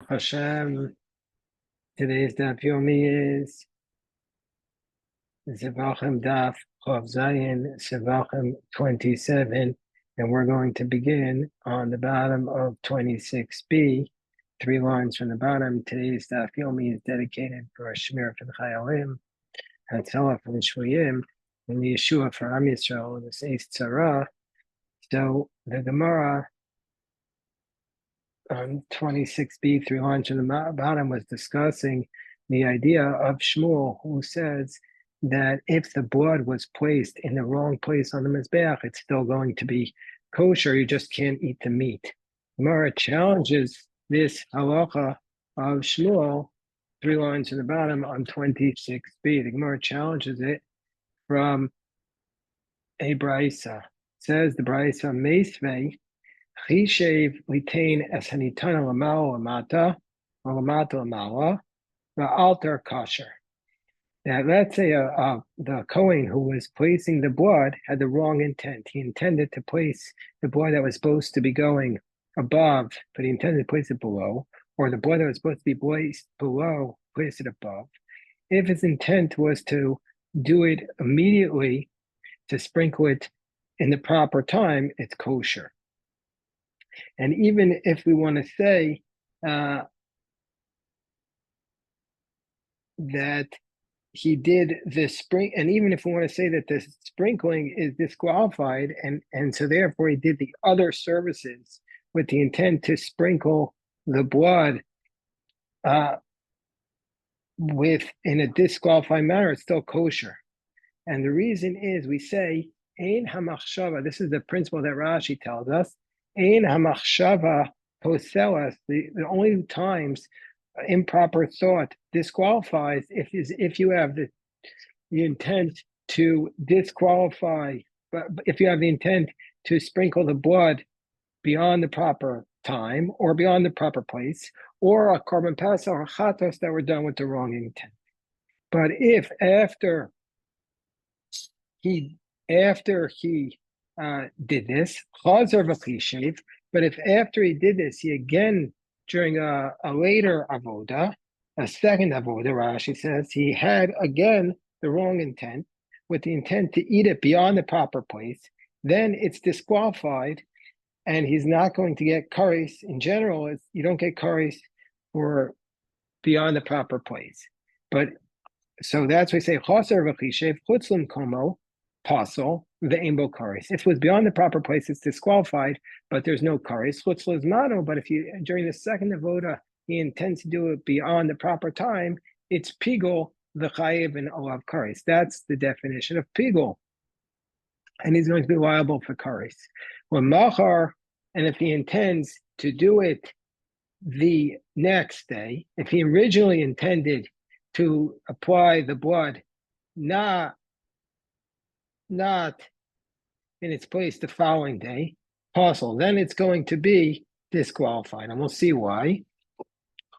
Hashem, today's daf yomi is Zevachim daf Chav Zayin Zevachim 27, and we're going to begin on the bottom of 26b, 3 lines from the bottom. Today's daf yomi is dedicated for a Shmir for the Chayalim, Hatzalah for the Shvuyim, and the Yeshua for Am Yisrael, and the Seis Tzara. So the Gemara on 26b, 3 lines from the bottom, was discussing the idea of Shmuel, who says that if the blood was placed in the wrong place on the Mizbeach, it's still going to be kosher. You just can't eat the meat. Gemara challenges this halacha of Shmuel, 3 lines from the bottom on 26b. The Gemara challenges it from a brisa. It says the brisa, Meisvei, Chishev litain es hanitana lamala lamata, or lamata lamala, va'alter kosher. Now, let's say the Kohen who was placing the blood had the wrong intent. He intended to place the blood that was supposed to be going above, but he intended to place it below, or the blood that was supposed to be placed below, place it above. If his intent was to do it immediately, to sprinkle it in the proper time, it's kosher. And even if we want to say that he did the and even if we want to say that the sprinkling is disqualified, and so therefore he did the other services with the intent to sprinkle the blood in a disqualified manner, it's still kosher. And the reason is, we say, Ein hamachshava, this is the principle that Rashi tells us, Ein hamachshava poselas, the only times improper thought disqualifies if you have the intent to disqualify, but if you have the intent to sprinkle the blood beyond the proper time or beyond the proper place, or a korban pesach or chatos that were done with the wrong intent. But if after he did this, but if after he did this, he again, during a later avoda, a second avoda, Rashi says, he had again the wrong intent, with the intent to eat it beyond the proper place, then it's disqualified, and he's not going to get kares. In general, you don't get kares for beyond the proper place. But so that's why we say chaser v'chishev chutzlim komo pasol ve'embo kares. If it was beyond the proper place, it's disqualified, but there's no kares. Chutzl is mano. But if you during the second avoda he intends to do it beyond the proper time, it's pigul v'chayev and olav kares. That's the definition of pigul, and he's going to be liable for kares. When machar, and if he intends to do it the next day, if he originally intended to apply the blood not in its place the following day, possible, then it's going to be disqualified, and we'll see why.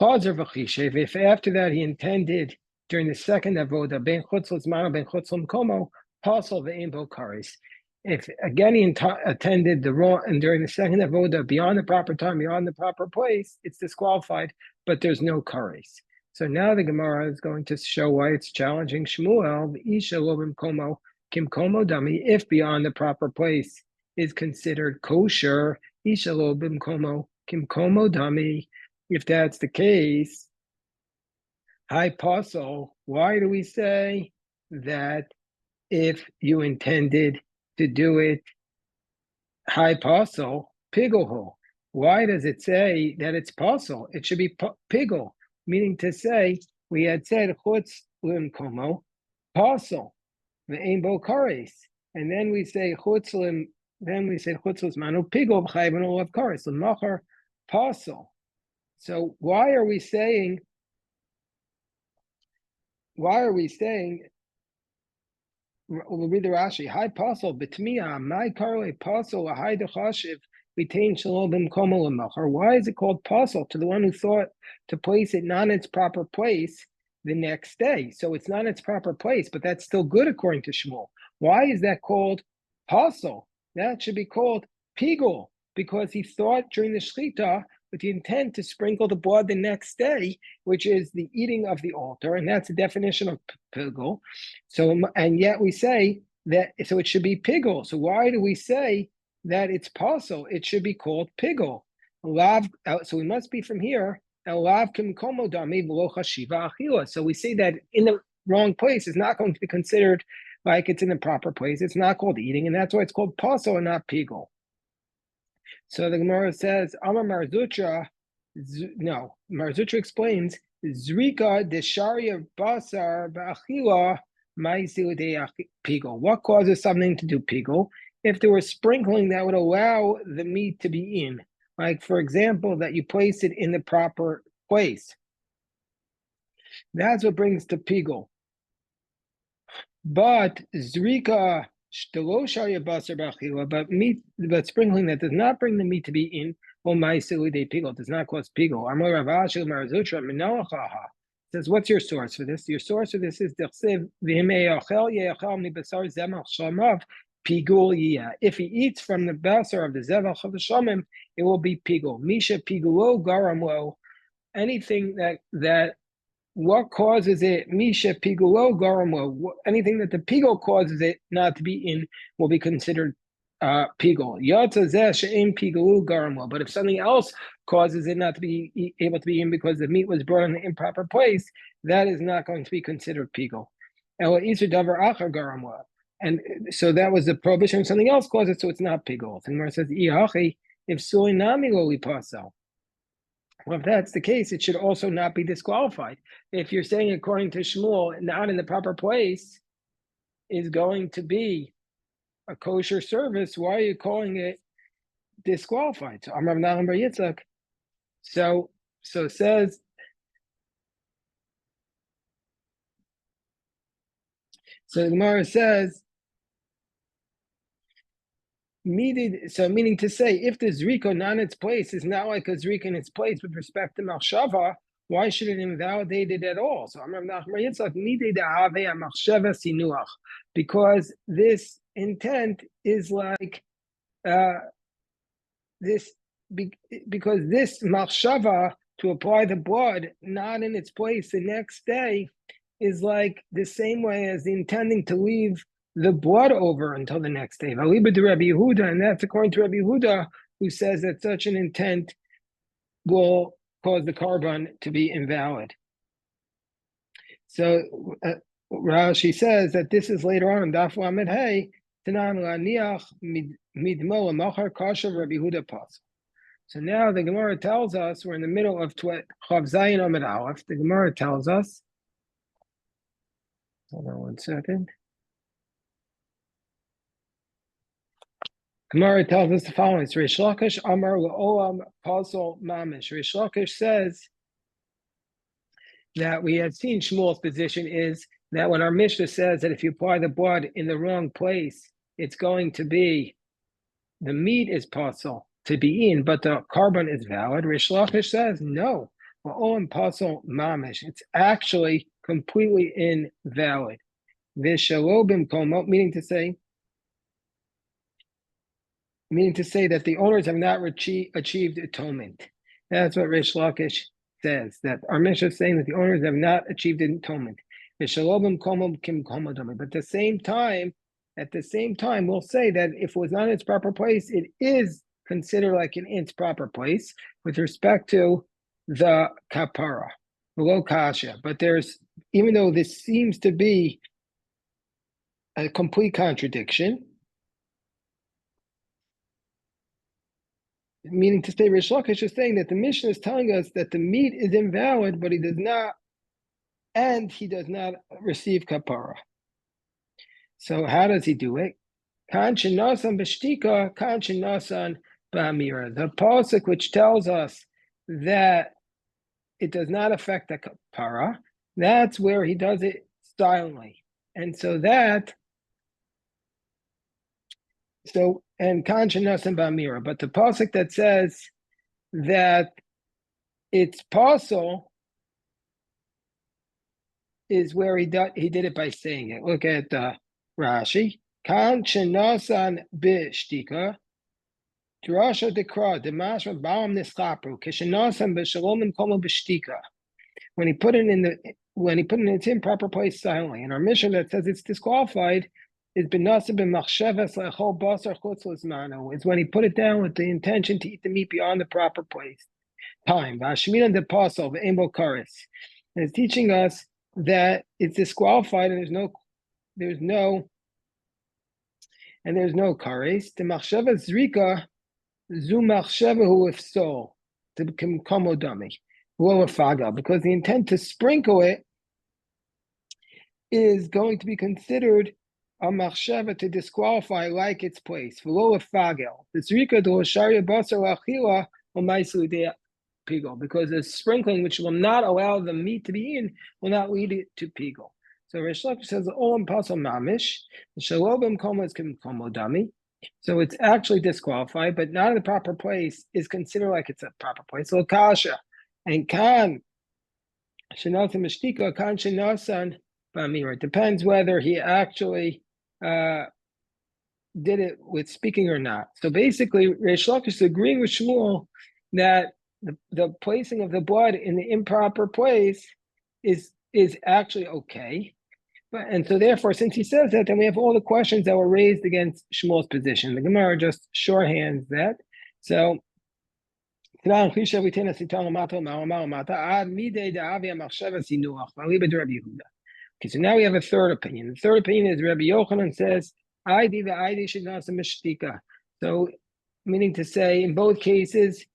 If after that he intended during the second avoda, ben chutzl zmano ben chutzl komo, possible ve'embo kares. If again he attended the wrong, and during the second avoda beyond the proper time, beyond the proper place, it's disqualified, but there's no kares. So now the Gemara is going to show why it's challenging Shmuel, Isha lo b'mkomo kim komo dami, if beyond the proper place is considered kosher, Isha lo b'mkomo kim komo dami. If that's the case, hi pasol, why do we say that if you intended to do it hi pasol, pigul? Why does it say that it's pasol? It should be pigul. Meaning to say, we had said chutz limkomo pasol ve'embo kares, and then we say chutz lim. Then we say chutz limanu pigul b'chayv and olav kares l'machar pasol. So why are we saying? We'll read the Rashi. Hi pasol b'tmiya my karle pasol ahai dechashiv. Why is it called pasol to the one who thought to place it not in its proper place the next day? So it's not in its proper place, but that's still good according to Shmuel. Why is that called pasol? That should be called pigul, because he thought during the shechita with the intent to sprinkle the blood the next day, which is the eating of the altar, and that's the definition of pigul. So, and yet we say that, so it should be pigul. So why do we say that it's possible? It should be called pigul. So we must be from here. So we say that in the wrong place is not going to be considered like it's in the proper place. It's not called eating, and that's why it's called paso and not pigul. So the Gemara says, Amar Marzutra, no, Marzutra explains, Zrika desharia basar ba'achila ma'isilu pigul. What causes something to do pigul? If there was sprinkling that would allow the meat to be eaten, like for example, that you place it in the proper place. That's what brings to pigul. But Zrika but meat, but sprinkling that does not bring the meat to be in, does not cause pigul. Says, what's your source for this? Your source for this is if he eats from the basar of the zevach of the shamim, it will be pigul. Misha pigulo garamlo. Anything that what causes it? Misha pigulo garamlo. Anything that the pigul causes it not to be in will be considered pigul. Yatza zeh she'en pigulu garamlo. But if something else causes it not to be able to be in because the meat was brought in the improper place, that is not going to be considered pigul. Ela iser davar achar garamlo. And so that was the prohibition. Something else caused it, so it's not pigul. And where it says if suinami lo lipaso. Well, if that's the case, it should also not be disqualified. If you're saying, according to Shmuel, not in the proper place is going to be a kosher service, why are you calling it disqualified? So Amar Nachman bar Yitzchak. So it says, so the Gemara says, meaning to say, if the zrika not in its place is not like a zrika in its place with respect to machshava, why should it invalidate it at all? So Amar Nachman bar Yitzchak, midei da'avei machshava sinuach, because this intent is like because this machshava to apply the blood not in its place the next day is like the same way as the intending to leave the blood over until the next day. And that's according to Rabbi Yehuda, who says that such an intent will cause the korban to be invalid. So Rashi says that this is later on in Daf Lamed Hey, Tanan Laniach Midmo Amachar Kashav Rabbi Yehuda Pas. So now the Gemara tells us, we're in the middle of Chav Zayin Amid Aleph. The Gemara tells us, hold on one second. Gemara tells us the following. It's Reish Lakish Amar La'olam Pasol Mamish. Reish Lakish says that we had seen Shmuel's position is that when our Mishnah says that if you apply the blood in the wrong place, it's going to be, the meat is pasol to be eaten, but the korban is valid. Reish Lakish says, no, La'olam Pasol Mamish. It's actually completely invalid. Vishalobim Komo, meaning to say that the owners have not achieved atonement. That's what Reish Lakish says, that our Mishnah is saying that the owners have not achieved atonement. But at the same time, we'll say that if it was not in its proper place, it is considered like in its proper place with respect to the kapara, below kasha. But even though this seems to be a complete contradiction, meaning to say, Reish Lakish is saying that the Mishnah is telling us that the meat is invalid, but he does not receive kapara. So how does he do it? Kanchin nasan b'shtika, kanchin nasan b'amira. The pasuk which tells us that it does not affect the kapara, that's where he does it silently, and and kanchin nasan b'amira. But the pasuk that says that it's possible is where he did it by saying it. Look at Rashi. Kan shenasan b'shtika. Drasha dekra demasra baam nischapru kishenasam b'shalom and komo b'shtika. When he put it in its improper place silently. And our mission that says it's disqualified is benasa b'machshavas lechol basar chutz l'zmano. Is when he put it down with the intention to eat the meat beyond the proper place time. V'ashminan de pasol v'embo karis. And it's teaching us that it's disqualified and there's no kares. The machshava zrika zu machshava hu ifsol to become komodami. Because the intent to sprinkle it is going to be considered a machshava to disqualify like its place. Because the sprinkling, which will not allow the meat to be eaten, will not lead it to pigel. So Rish Lakish says, "Olam pasal mamish, shalobim koma is komodami." So it's actually disqualified, but not in the proper place is considered like it's a proper place. So kasha and kan shenosan mishtika kan shenosan b'amira. It depends whether he actually did it with speaking or not. So basically, Rish Lakish is agreeing with Shmuel that the placing of the blood in the improper place is actually okay. And so therefore, since he says that, then we have all the questions that were raised against Shmuel's position. The Gemara just shorthands that. So okay, so now we have a third opinion. The third opinion is Rabbi Yochanan says, so meaning to say, in both cases,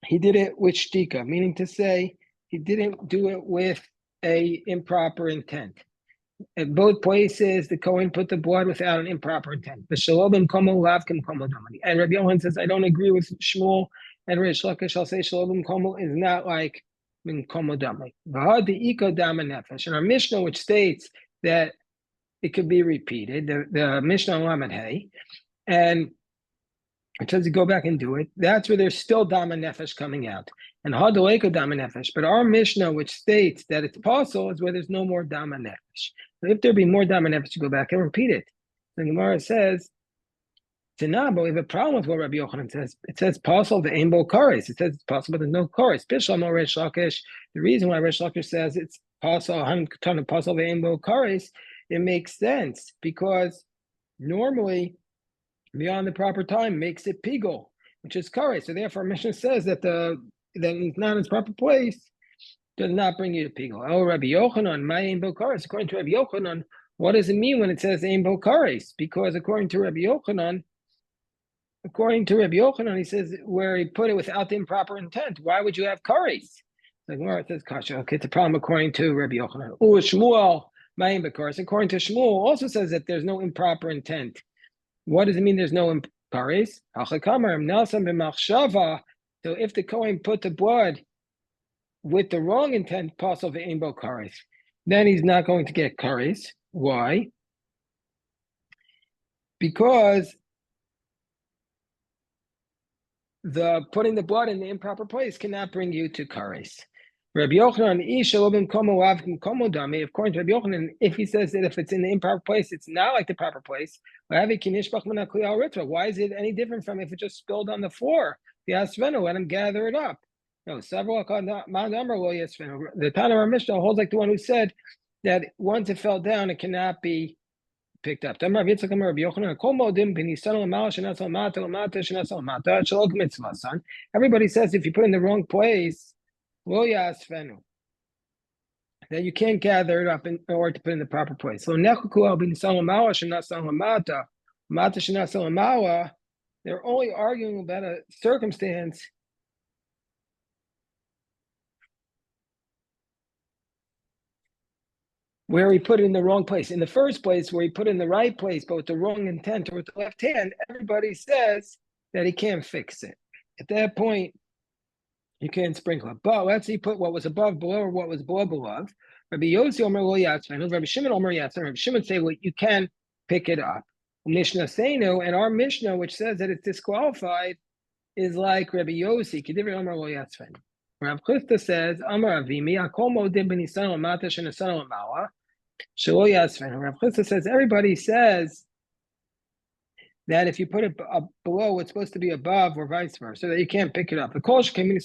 he did it with shtika, meaning to say he didn't do it with a improper intent. In both places, the Kohen put the blood without an improper intent. And Rabbi Yochanan says, I don't agree with Shmuel and Rish Lakish. I'll say Shalom Komo is not like Min Komo Dami. And our Mishnah, which states that it could be repeated, the Mishnah Lamed Hey, and it says to go back and do it. That's where there's still Dama Nefesh coming out. And Hadaleko Dama Nefesh. But our Mishnah, which states that it's possible, is where there's no more Dama Nefesh. So if there be more Dama Nefesh, you go back and repeat it. The Gemara says, but we have a problem with what Rabbi Yochanan says. It says possible the Aimbo Kares. It says it's possible, but there's no Kares. Bishlam or Resh Lakish. The reason why Resh Lakish says it's possible, possible the Aimbo Kares, it makes sense because normally beyond the proper time makes it pigol, which is kares. So therefore, Mishnah says that that it's not in its proper place does not bring you to pigol. Oh, Rabbi Yochanan, my aim bo kares. According to Rabbi Yochanan, what does it mean when it says aim bo kares? Because according to Rabbi Yochanan, he says where he put it without the improper intent. Why would you have kares? The Gemara says kasha. Okay, it's a problem according to Rabbi Yochanan. Oh, Shmuel, my aim bo kares. According to Shmuel, also says that there's no improper intent. What does it mean there's no kares? So if the Kohen put the blood with the wrong intent, possible ve'imbo kares, then he's not going to get kares. Why? Because the putting the blood in the improper place cannot bring you to kares. Rabbi Yochanan, according to Rabbi Yochanan, if he says that if it's in the improper place, it's not like the proper place. Why is it any different from if it just spilled on the floor? Let him gather it up. No, the Tana Mishnah holds like the one who said that once it fell down, it cannot be picked up. Everybody says if you put it in the wrong place, that you can't gather it up in order to put it in the proper place. So they're only arguing about a circumstance where he put it in the wrong place. In the first place, where he put it in the right place, but with the wrong intent or with the left hand, everybody says that he can't fix it. At that point, you can't sprinkle it. But let's see, put what was above below or what was below. Rabbi Yossi Omer Lo Yatzvenu, Rabbi Shimon Omer Yatzvenu. Rabbi Shimon say, well, you can pick it up. Mishnah Seinu, and our Mishnah, which says that it's disqualified, is like Rabbi Yossi, Kedivri Omer Lo Yatzvenu. Rav Chisda says, Amar Avimi, Akol Modim B'Nisan L'Mata Shenasan L'Mala, Shelo Yatzvenu. Rav Chisda says, everybody says that if you put it below, it's supposed to be above, or vice versa, so that you can't pick it up. The kol came in and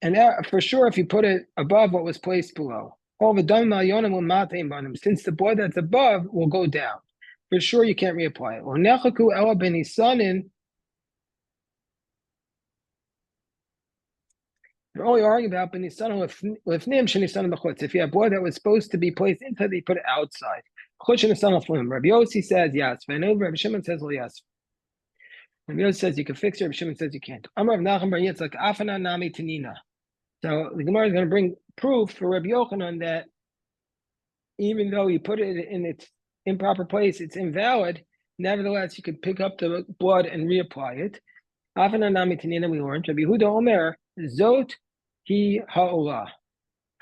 and for sure, if you put it above what was placed below, all the since the board that's above will go down, for sure you can't reapply it. They're only arguing about if you have board that was supposed to be placed inside, they put it outside. Rabbi Yossi says yes. Rabbi Shimon says well, yes. Rabbi Yossi says you can fix it. Rabbi Shimon says you can't. Amar Nachman Bar Yitzchak Afana Nami Tanina. So the Gemara is going to bring proof for Rabbi Yochanan that even though you put it in its improper place, it's invalid. Nevertheless, you could pick up the blood and reapply it. Afana Nami Tanina, we learned. Rabbi Huda Omer Zot Hi Ha'olah.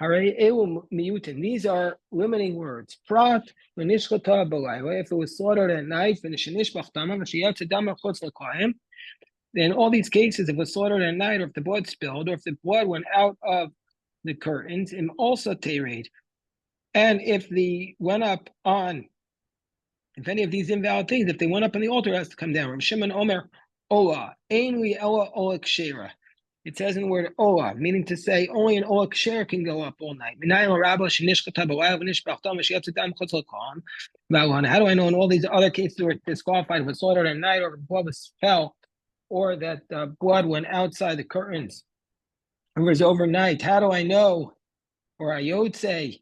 These are limiting words. Prat if it was slaughtered at night, in all these cases, if it was slaughtered at night, or if the blood spilled, or if the blood went out of the curtains, and also tered, and if they went up on, if any of these invalid things, if they went up on the altar, it has to come down. Rav Shimon Omer Ola, Einli Ela Ola Kshera. It says in the word Ola, meaning to say only an Ola Kshera can go up all night. How do I know in all these other cases where it's disqualified, if it's slaughtered at night, or if blood fell, or that blood went outside the curtains, or it was overnight? How do I know? Or Ayotse,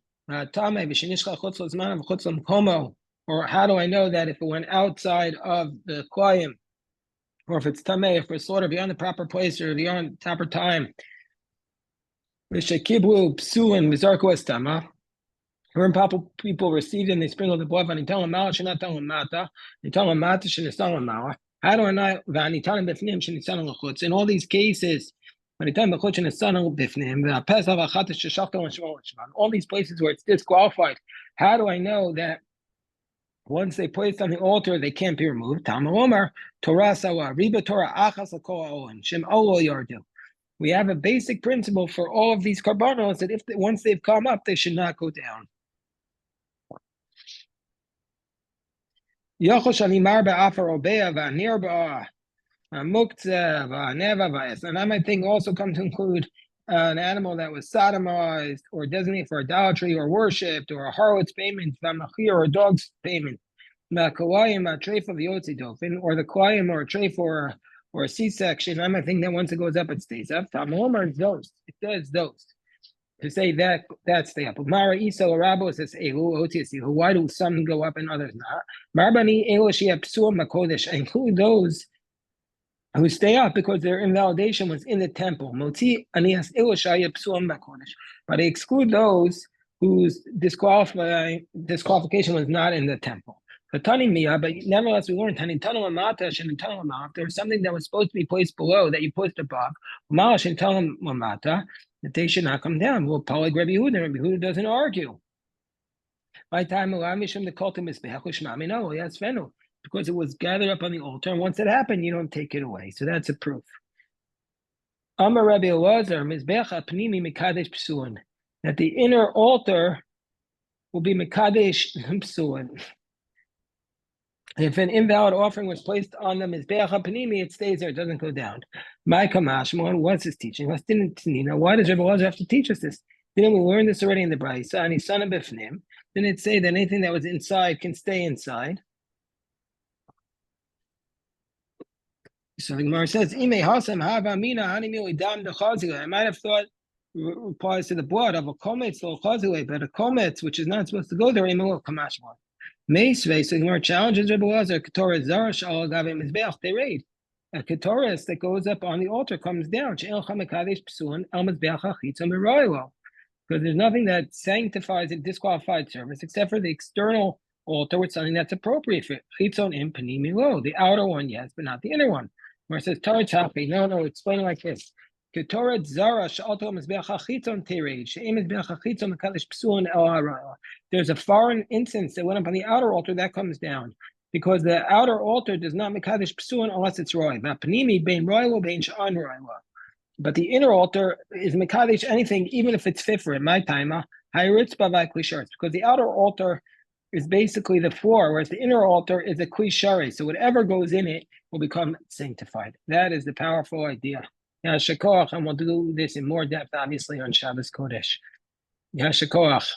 or how do I know that if it went outside of the Koyim, or if it's tameh, if it's slaughtered beyond the proper place or beyond the proper time? When people received and they sprinkled the blood, and tell them mata, they tell them mata. How do I know? In all these cases, all these places where it's disqualified, how do I know that once they place on the altar, they can't be removed? We have a basic principle for all of these karbanos that once they've come up, they should not go down. And I might think also come to include an animal that was sodomized or designated for idolatry or worshipped, or a harlot's payment, or a dog's payment, or the koyim, or a treif, or a C-section. I might think that once it goes up, it stays up. It does those. To say that stay up. Mara Isa or Rabo says why do some go up and others not? Marbani I include those who stay up because their invalidation was in the temple. But I exclude those whose disqualification was not in the temple. But nevertheless, we learned there's something that was supposed to be placed below that you placed above, that they should not come down. Well, Rabbi Yehuda doesn't argue. By time because it was gathered up on the altar, and once it happened, you don't take it away. So that's a proof. Amar Rabbi Elazar, that the inner altar will be mekadesh psuin. If an invalid offering was placed on the mizbeach hapnimi, it stays there; it doesn't go down. My kamashmon, what's his teaching? Why does Rabbi Elazar have to teach us this? Didn't we learn this already in the Brisa? And Isana b'fnim. Didn't it say that anything that was inside can stay inside? So the Gemara says, I might have thought it applies to the blood of a kometz, but a kometz, which is not supposed to go there, so the Gemara challenges Rebbe Elazar, a ketoris that goes up on the altar comes down. Because there's nothing that sanctifies a disqualified service except for the external altar with something that's appropriate for it. The outer one, yes, but not the inner one. Where it says Torah Chapi. No, explain it like this. There's a foreign incense that went up on the outer altar that comes down, because the outer altar does not mekadesh psuin unless it's roy. But the inner altar is mekadesh anything, even if it's fit for it. My timer, because the outer altar is basically the floor, whereas the inner altar is a kli shari. So whatever goes in it will become sanctified. That is the powerful idea. Yashakoach, and we'll do this in more depth, obviously, on Shabbos Kodesh. Yashakoach.